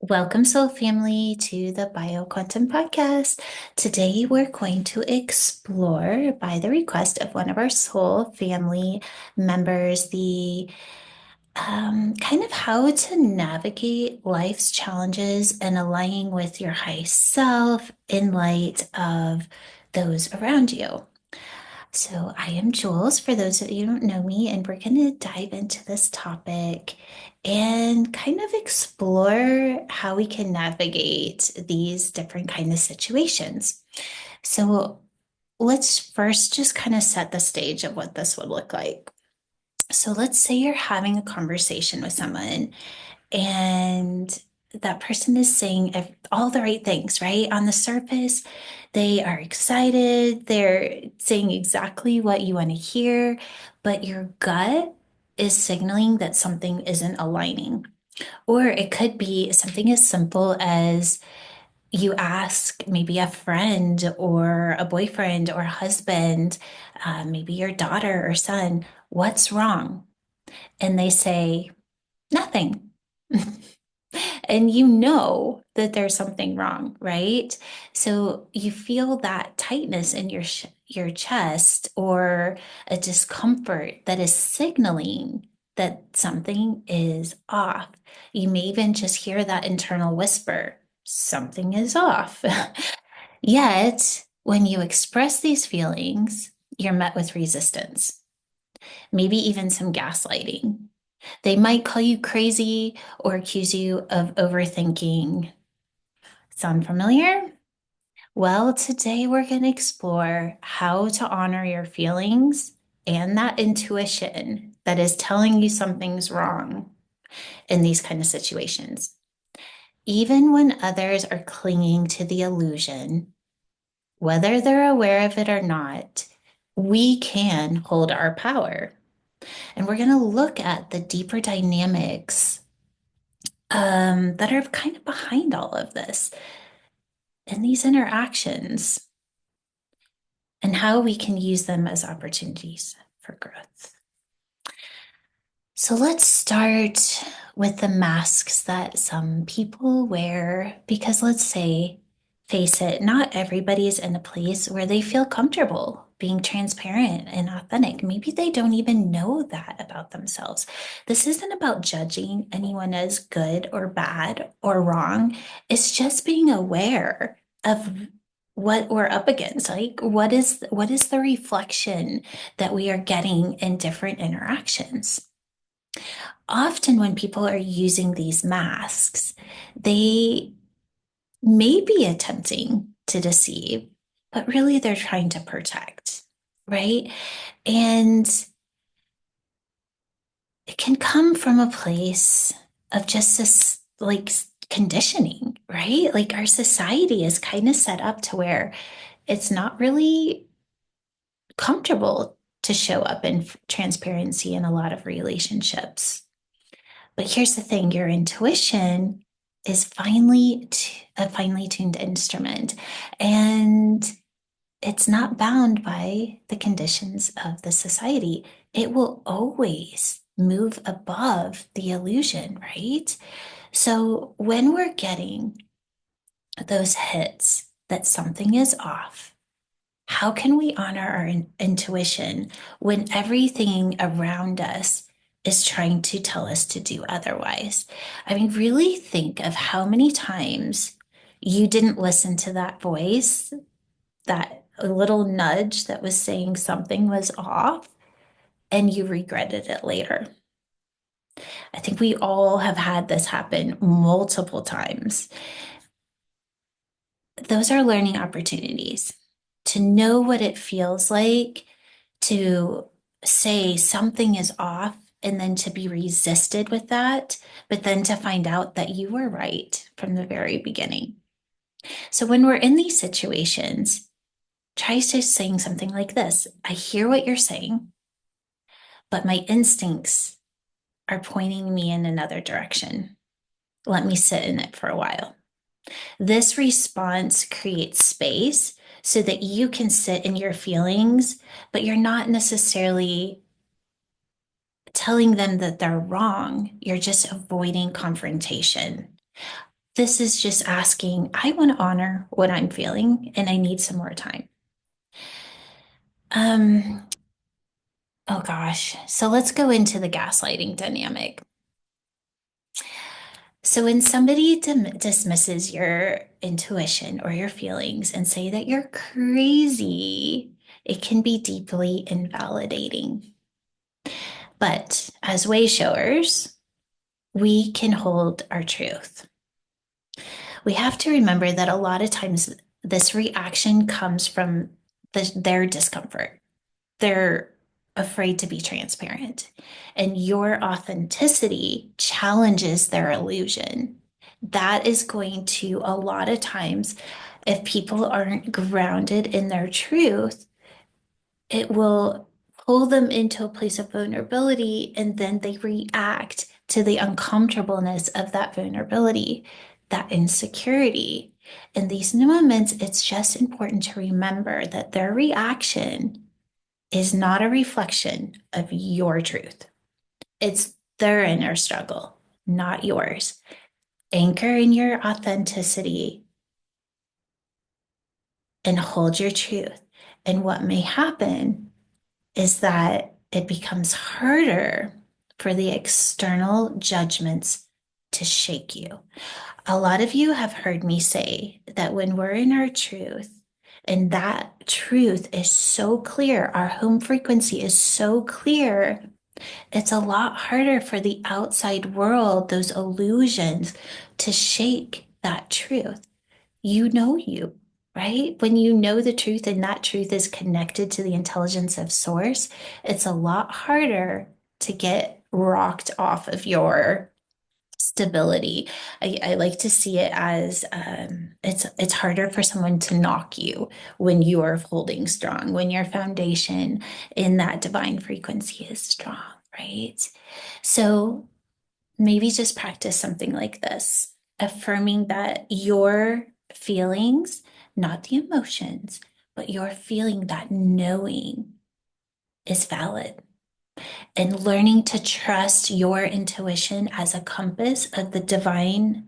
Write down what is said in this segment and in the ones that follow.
Welcome, Soul Family, to the BioQuantum podcast. Today, we're going to explore, by the request of one of our Soul Family members, the kind of how to navigate life's challenges and aligning with your high self in light of those around you. So, I am Jules, for those of you who don't know me, and we're going to dive into this topic and kind of explore how we can navigate these different kind of situations. So, let's first just kind of set the stage of what this would look like. So, let's say you're having a conversation with someone and that person is saying all the right things, right? On the surface, they are excited, they're saying exactly what you want to hear, but your gut is signaling that something isn't aligning. Or it could be something as simple as you ask maybe a friend or a boyfriend or husband, maybe your daughter or son, what's wrong? And they say, nothing. And you know that there's something wrong, right? So you feel that tightness in your chest or a discomfort that is signaling that something is off. You may even just hear that internal whisper, something is off. Yet, when you express these feelings, you're met with resistance, maybe even some gaslighting. They might call you crazy or accuse you of overthinking. Sound familiar? Well, today we're going to explore how to honor your feelings and that intuition that is telling you something's wrong in these kind of situations. Even when others are clinging to the illusion, whether they're aware of it or not, we can hold our power. And we're going to look at the deeper dynamics that are kind of behind all of this and these interactions and how we can use them as opportunities for growth. So let's start with the masks that some people wear because let's say, face it, not everybody's in a place where they feel comfortable being transparent and authentic. Maybe they don't even know that about themselves. This isn't about judging anyone as good or bad or wrong. It's just being aware of what we're up against. Like what is the reflection that we are getting in different interactions? Often when people are using these masks, they may be attempting to deceive, but really they're trying to protect, right? And it can come from a place of just this like conditioning, right? Like our society is kind of set up to where it's not really comfortable to show up in transparency in a lot of relationships. But here's the thing, your intuition is a finely tuned instrument, and it's not bound by the conditions of the society. It will always move above the illusion, right? So when we're getting those hits that something is off, how can we honor our intuition when everything around us is trying to tell us to do otherwise? I mean, really think of how many times you didn't listen to that voice, that little nudge that was saying something was off, and you regretted it later. I think we all have had this happen multiple times. Those are learning opportunities to know what it feels like to say something is off and then to be resisted with that, but then to find out that you were right from the very beginning. So when we're in these situations, try to saying something like this. I hear what you're saying, but my instincts are pointing me in another direction. Let me sit in it for a while. This response creates space so that you can sit in your feelings, but you're not necessarily telling them that they're wrong. You're just avoiding confrontation. This is just asking, I want to honor what I'm feeling and I need some more time. Um, oh gosh. So let's go into the gaslighting dynamic. So when somebody dismisses your intuition or your feelings and say that you're crazy, it can be deeply invalidating. But as way showers, we can hold our truth. We have to remember that a lot of times this reaction comes from their discomfort. They're afraid to be transparent, and your authenticity challenges their illusion. That is going to, a lot of times, if people aren't grounded in their truth, it will pull them into a place of vulnerability, and then they react to the uncomfortableness of that vulnerability, that insecurity. In these moments, it's just important to remember that their reaction is not a reflection of your truth. It's their inner struggle, not yours. Anchor in your authenticity and hold your truth. And what may happen is that it becomes harder for the external judgments to shake you. A lot of you have heard me say that when we're in our truth, and that truth is so clear, our home frequency is so clear, it's a lot harder for the outside world, those illusions, to shake that truth. You know you, right? When you know the truth and that truth is connected to the intelligence of source, it's a lot harder to get rocked off of your stability. I like to see it as it's harder for someone to knock you when you are holding strong, when your foundation in that divine frequency is strong, right? So maybe just practice something like this, affirming that your feelings, not the emotions, but your feeling, that knowing is valid, and learning to trust your intuition as a compass of the divine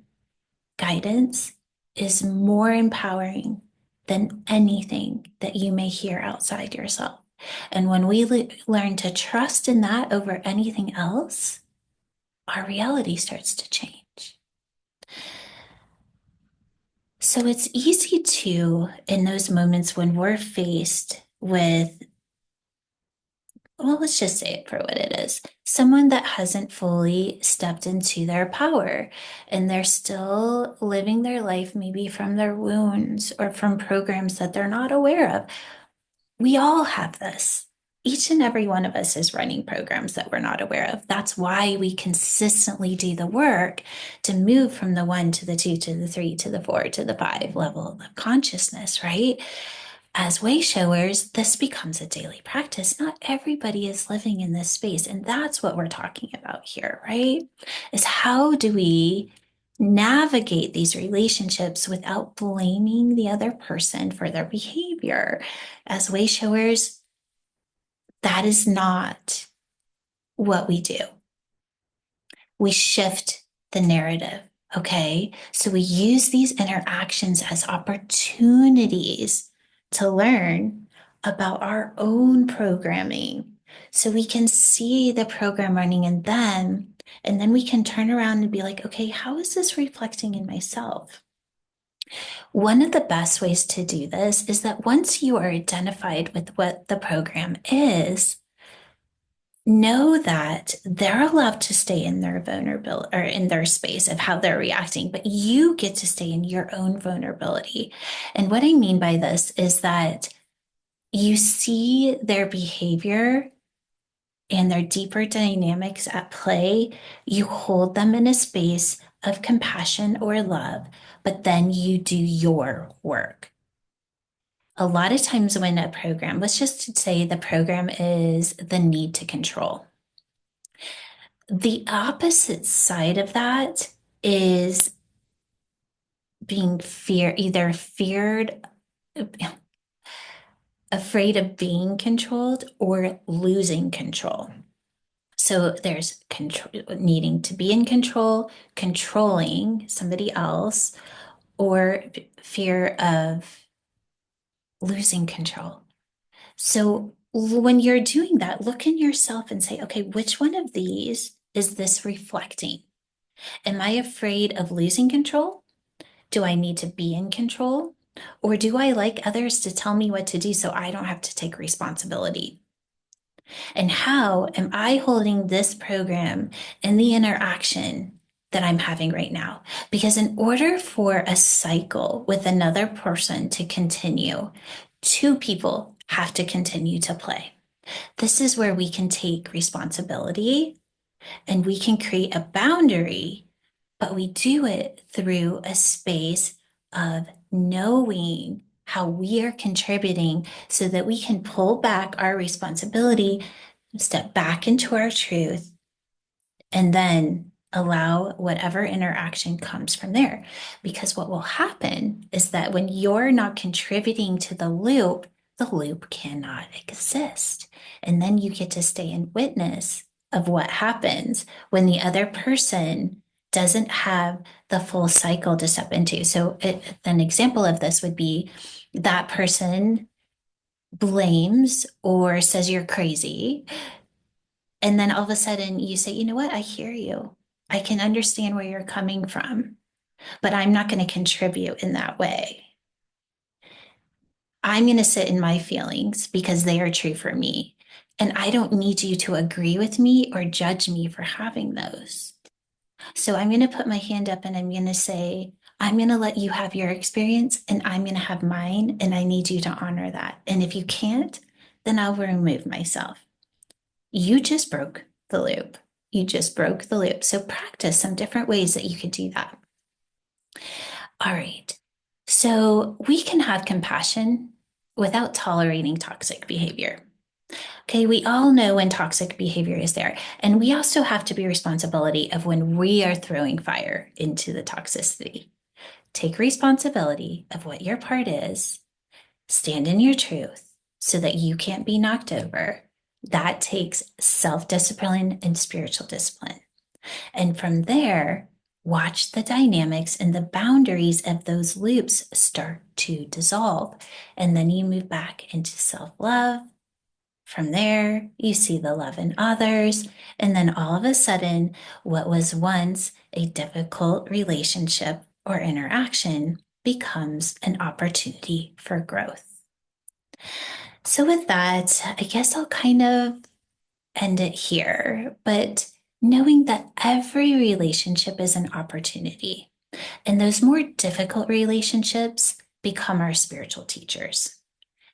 guidance is more empowering than anything that you may hear outside yourself. And when we learn to trust in that over anything else, our reality starts to change. So it's easy to, in those moments when we're faced with, well, let's just say it for what it is, someone that hasn't fully stepped into their power and they're still living their life maybe from their wounds or from programs that they're not aware of. We all have this. Each and every one of us is running programs that we're not aware of. That's why we consistently do the work to move from the one to the two to the three to the four to the five level of consciousness, right? As way showers, this becomes a daily practice. Not everybody is living in this space. And that's what we're talking about here, right? Is how do we navigate these relationships without blaming the other person for their behavior? As way showers, that is not what we do. We shift the narrative. Okay. So we use these interactions as opportunities to learn about our own programming. So we can see the program running in them, and then we can turn around and be like, okay, how is this reflecting in myself? One of the best ways to do this is that once you are identified with what the program is, know that they're allowed to stay in their vulnerability or in their space of how they're reacting, but you get to stay in your own vulnerability. And what I mean by this is that you see their behavior and their deeper dynamics at play. You hold them in a space of compassion or love, but then you do your work. A lot of times when a program, let's just say the program is the need to control. The opposite side of that is being either feared, afraid of being controlled or losing control. So there's control, needing to be in control, controlling somebody else, or fear of losing control. So when you're doing that, look in yourself and say, okay, which one of these is this reflecting? Am I afraid of losing control? Do I need to be in control? Or do I like others to tell me what to do so I don't have to take responsibility? And how am I holding this program in the interaction that I'm having right now? Because in order for a cycle with another person to continue, two people have to continue to play. This is where we can take responsibility and we can create a boundary, but we do it through a space of knowing how we are contributing so that we can pull back our responsibility, step back into our truth, and then allow whatever interaction comes from there. Because what will happen is that when you're not contributing to the loop cannot exist. And then you get to stay in witness of what happens when the other person doesn't have the full cycle to step into. So, an example of this would be that person blames or says you're crazy, and then all of a sudden you say, you know what? I hear you. I can understand where you're coming from, but I'm not going to contribute in that way. I'm going to sit in my feelings because they are true for me. And I don't need you to agree with me or judge me for having those. So I'm going to put my hand up and I'm going to say, I'm going to let you have your experience and I'm going to have mine. And I need you to honor that. And if you can't, then I'll remove myself. You just broke the loop. You just broke the loop. So practice some different ways that you could do that. All right. So we can have compassion without tolerating toxic behavior. Okay, we all know when toxic behavior is there. And we also have to be responsibility of when we are throwing fire into the toxicity. Take responsibility of what your part is, stand in your truth so that you can't be knocked over. That takes self-discipline and spiritual discipline. And from there, watch the dynamics and the boundaries of those loops start to dissolve. And then you move back into self-love. From there, you see the love in others. And then all of a sudden, what was once a difficult relationship or interaction becomes an opportunity for growth. So, with that, I guess I'll kind of end it here, but knowing that every relationship is an opportunity, and those more difficult relationships become our spiritual teachers.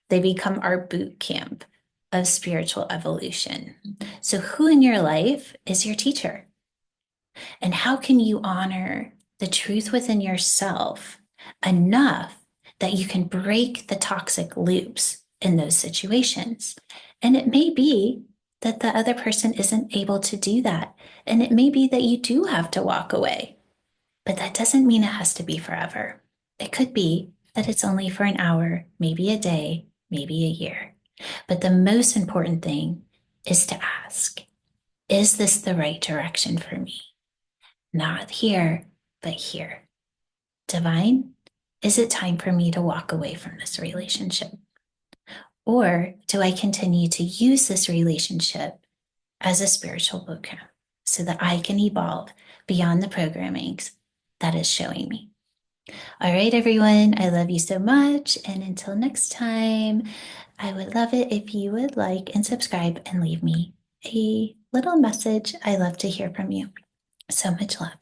They become our boot camp of spiritual evolution. So, who in your life is your teacher? And how can you honor the truth within yourself enough that you can break the toxic loops in those situations? And it may be that the other person isn't able to do that. And it may be that you do have to walk away, but that doesn't mean it has to be forever. It could be that it's only for an hour, maybe a day, maybe a year. But the most important thing is to ask, is this the right direction for me? Not here, but here. Divine, is it time for me to walk away from this relationship? Or do I continue to use this relationship as a spiritual bootcamp so that I can evolve beyond the programmings that is showing me? All right, everyone, I love you so much. And until next time, I would love it if you would like and subscribe and leave me a little message. I love to hear from you. So much love.